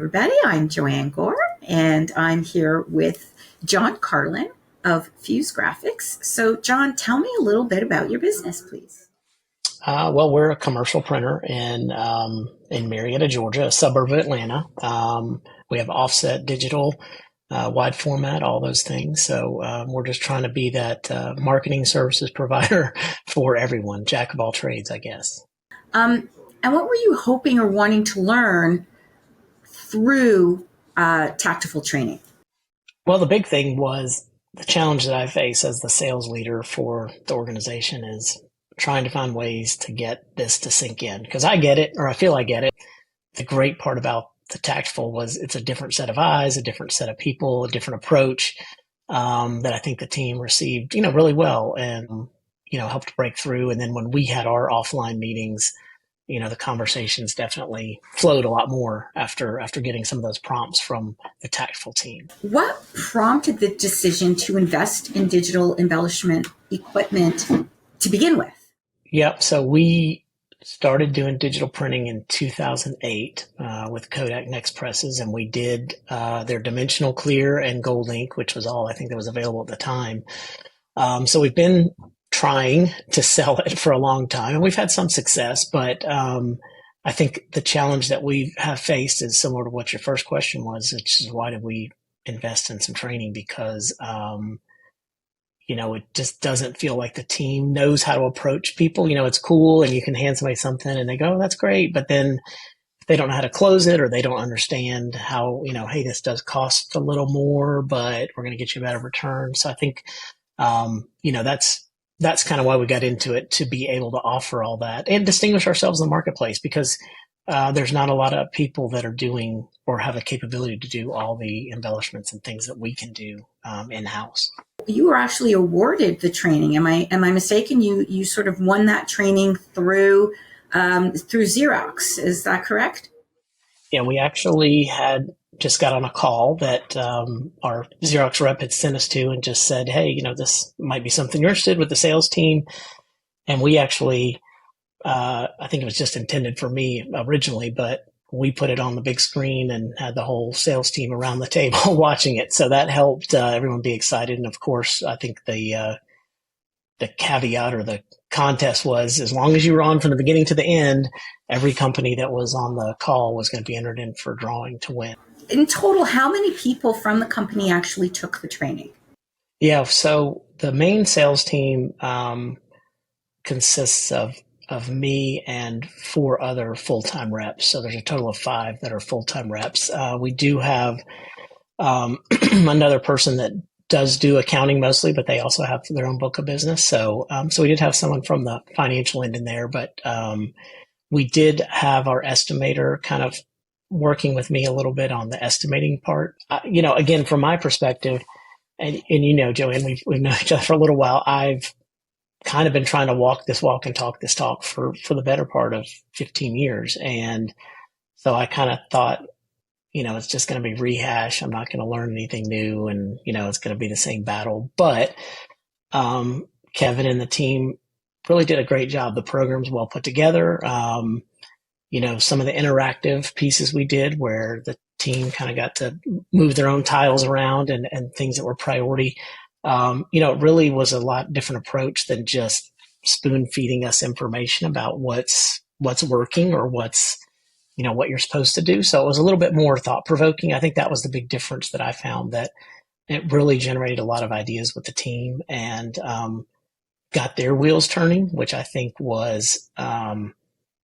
everybody. I'm Joanne Gore, and I'm here with John Carlin of Fuse Graphics. So, John, tell me a little bit about your business, please. Well, we're a commercial printer in Marietta, Georgia, a suburb of Atlanta. We have offset digital, wide format, all those things. So we're just trying to be that marketing services provider for everyone, jack of all trades, I guess. And what were you hoping or wanting to learn through Taktiful training? Well, the big thing was the challenge that I face as the sales leader for the organization is trying to find ways to get this to sink in, because I get it, or I feel I get it. The great part about the Taktiful was it's a different set of eyes, a different set of people, a different approach that I think the team received, really well and, helped break through. And then when we had our offline meetings, the conversations definitely flowed a lot more after getting some of those prompts from the Taktiful team. What prompted the decision to invest in digital embellishment equipment to begin with? Yep. So we started doing digital printing in 2008 with Kodak Next presses, and we did their dimensional clear and gold ink, which was all I think that was available at the time. So we've been trying to sell it for a long time, and we've had some success, but I think the challenge that we have faced is similar to what your first question was, which is why did we invest in some training? Because it just doesn't feel like the team knows how to approach people. It's cool and you can hand somebody something and they go, oh, that's great. But then if they don't know how to close it, or they don't understand how, hey, this does cost a little more, but we're going to get you a better return. So I think, that's kind of why we got into it, to be able to offer all that and distinguish ourselves in the marketplace, because there's not a lot of people that are doing or have a capability to do all the embellishments and things that we can do in-house. You were actually awarded the training. Am I mistaken? You sort of won that training through Xerox. Is that correct? Yeah, we actually had just got on a call that our Xerox rep had sent us to and just said, hey, this might be something you're interested with the sales team. And we actually, I think it was just intended for me originally, but we put it on the big screen and had the whole sales team around the table watching it. So that helped everyone be excited. And of course, I think the caveat or the contest was, as long as you were on from the beginning to the end, every company that was on the call was going to be entered in for a drawing to win. In total, how many people from the company actually took the training? Yeah, so the main sales team consists of me and 4 other full-time reps. So there's a total of 5 that are full-time reps. We do have another person that does do accounting mostly, but they also have their own book of business. So we did have someone from the financial end in there, but we did have our estimator kind of working with me a little bit on the estimating part. Again, from my perspective, and Joanne, we've known each other for a little while. I've kind of been trying to walk this walk and talk this talk for the better part of 15 years. And so I kind of thought, it's just going to be rehash. I'm not going to learn anything new, and, it's going to be the same battle. But Kevin and the team really did a great job. The program's well put together. Some of the interactive pieces we did where the team kind of got to move their own tiles around and things that were priority. It really was a lot different approach than just spoon feeding us information about what's working or what's, what you're supposed to do. So it was a little bit more thought provoking. I think that was the big difference that I found, that it really generated a lot of ideas with the team and got their wheels turning, which I think was,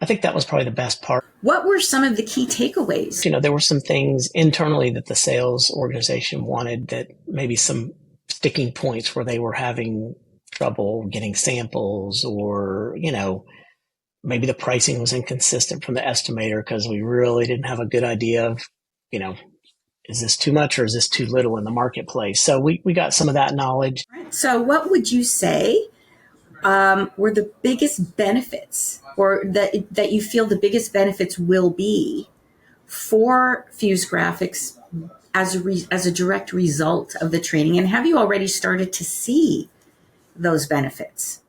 I think that was probably the best part. What were some of the key takeaways? There were some things internally that the sales organization wanted, that maybe some sticking points where they were having trouble getting samples, or, maybe the pricing was inconsistent from the estimator because we really didn't have a good idea of, is this too much or is this too little in the marketplace? So we got some of that knowledge. So what would you say were the biggest benefits, or that you feel the biggest benefits will be for Fuse Graphics as a direct result of the training? And have you already started to see those benefits?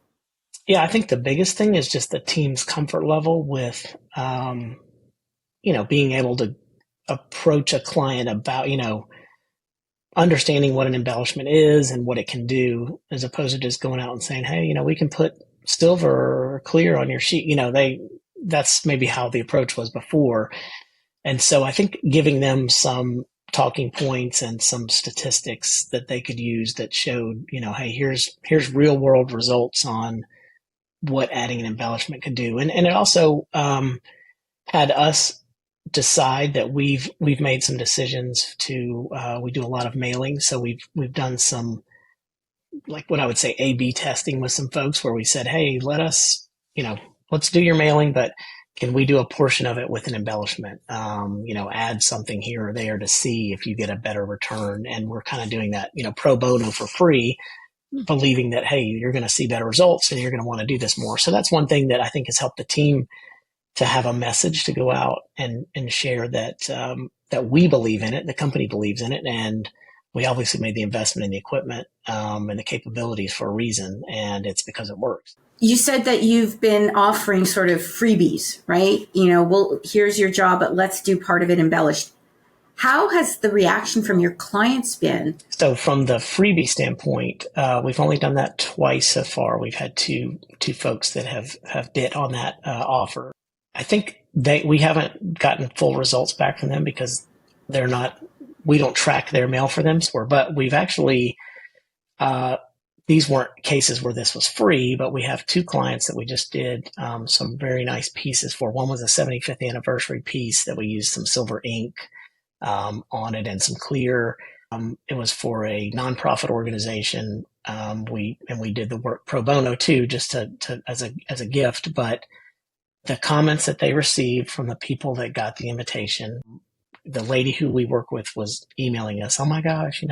Yeah, I think the biggest thing is just the team's comfort level with, being able to approach a client about, understanding what an embellishment is and what it can do, as opposed to just going out and saying, hey, we can put silver or clear on your sheet. That's maybe how the approach was before. And so I think giving them some talking points and some statistics that they could use that showed, hey, here's real world results on what adding an embellishment could do. And it also had us decide that we've made some decisions to we do a lot of mailing, so we've done some, like what I would say, A/B testing with some folks where we said, hey, let's do your mailing, but can we do a portion of it with an embellishment? Add something here or there to see if you get a better return. And we're kind of doing that, pro bono for free, believing that, hey, you're going to see better results and you're going to want to do this more. So that's one thing that I think has helped the team to have a message to go out and share that that we believe in it, the company believes in it, and we obviously made the investment in the equipment and the capabilities for a reason, and it's because it works. You said that you've been offering sort of freebies, right? Well, here's your job, but let's do part of it embellished. How has the reaction from your clients been? So from the freebie standpoint, we've only done that twice so far. We've had two folks that have bid on that offer. I think we haven't gotten full results back from them because we don't track their mail for them. But we've actually, these weren't cases where this was free, but we have two clients that we just did some very nice pieces for. One was a 75th anniversary piece that we used some silver ink on it and some clear. It was for a nonprofit organization. We did the work pro bono too, just to as a gift, but the comments that they received from the people that got the invitation, the lady who we work with was emailing us, oh my gosh,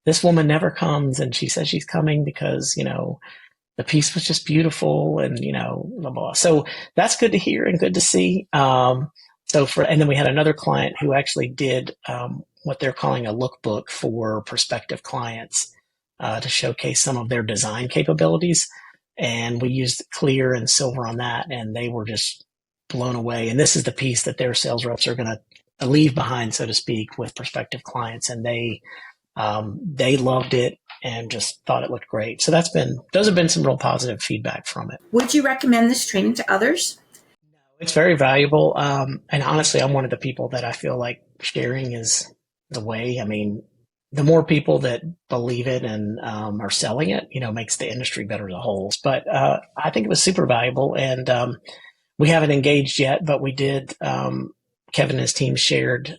this woman never comes, and she says she's coming because, the piece was just beautiful, and, blah, blah. So that's good to hear and good to see. And then we had another client who actually did what they're calling a lookbook for prospective clients to showcase some of their design capabilities. And we used clear and silver on that, and they were just blown away. And this is the piece that their sales reps are going to leave behind, so to speak, with prospective clients. And they loved it and just thought it looked great. So those have been some real positive feedback from it. Would you recommend this training to others? No, it's very valuable. And honestly, I'm one of the people that I feel like sharing is the way. I mean, the more people that believe it and are selling it, makes the industry better as a whole. But I think it was super valuable, and we haven't engaged yet, but we did. Kevin and his team shared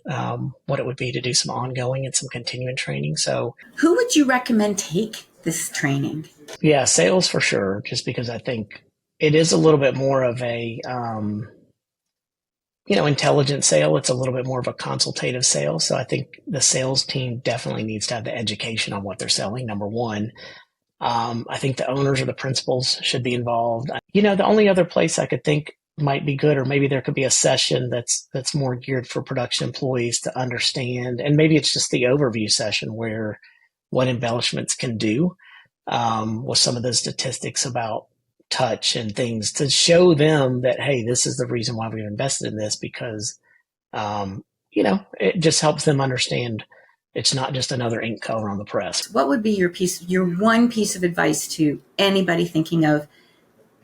what it would be to do some ongoing and some continuing training. So, who would you recommend take this training? Yeah, sales for sure, just because I think it is a little bit more of a intelligent sale. It's a little bit more of a consultative sale. So I think the sales team definitely needs to have the education on what they're selling, number one. I think the owners or the principals should be involved. The only other place I could think might be good, or maybe there could be a session that's more geared for production employees to understand. And maybe it's just the overview session where what embellishments can do with some of the statistics about touch and things to show them that, hey, this is the reason why we've invested in this, because, it just helps them understand it's not just another ink color on the press. What would be your one piece of advice to anybody thinking of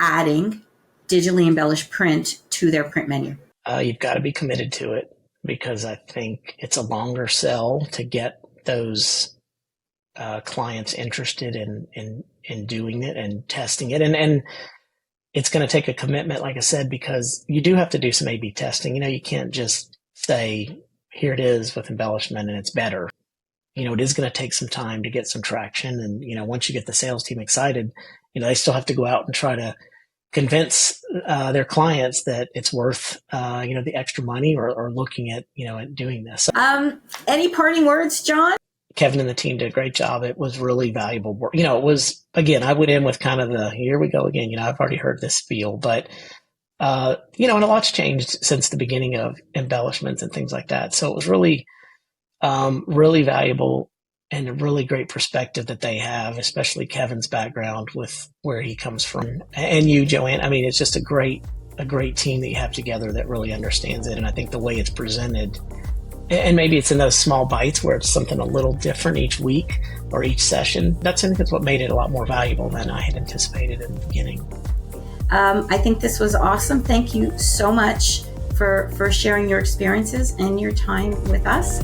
adding digitally embellished print to their print menu? You've got to be committed to it, because I think it's a longer sell to get those clients interested in doing it and testing it. And it's going to take a commitment, like I said, because you do have to do some A/B testing. You can't just say, here it is with embellishment and it's better. It is going to take some time to get some traction. And, once you get the sales team excited, they still have to go out and try to convince their clients that it's worth, the extra money or looking at, at doing this. Any parting words, John? Kevin and the team did a great job. It was really valuable work. It was, again, I went in with kind of the, here we go again. I've already heard this spiel, but, and a lot's changed since the beginning of embellishments and things like that. So it was really, really valuable and a really great perspective that they have, especially Kevin's background with where he comes from. And you, Joanne, I mean, it's just a great team that you have together that really understands it. And I think the way it's presented And maybe it's in those small bites where it's something a little different each week or each session. I think that's what made it a lot more valuable than I had anticipated in the beginning. I think this was awesome. Thank you so much for sharing your experiences and your time with us.